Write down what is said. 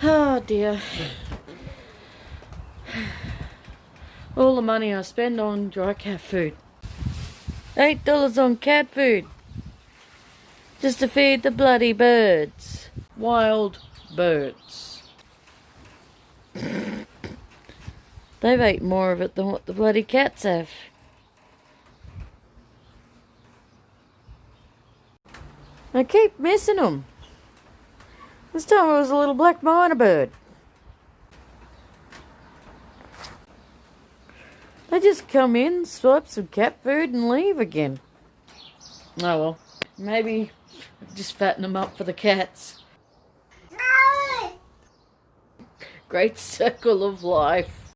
Oh dear. All the money I spend on dry cat food. $8 on cat food. Just to feed the bloody birds. Wild birds. They've ate more of it than what the bloody cats have. I keep missing them. This time it was a little black myna bird. They just come in, swipe some cat food and leave again. Oh well, maybe just fatten them up for the cats. Great circle of life.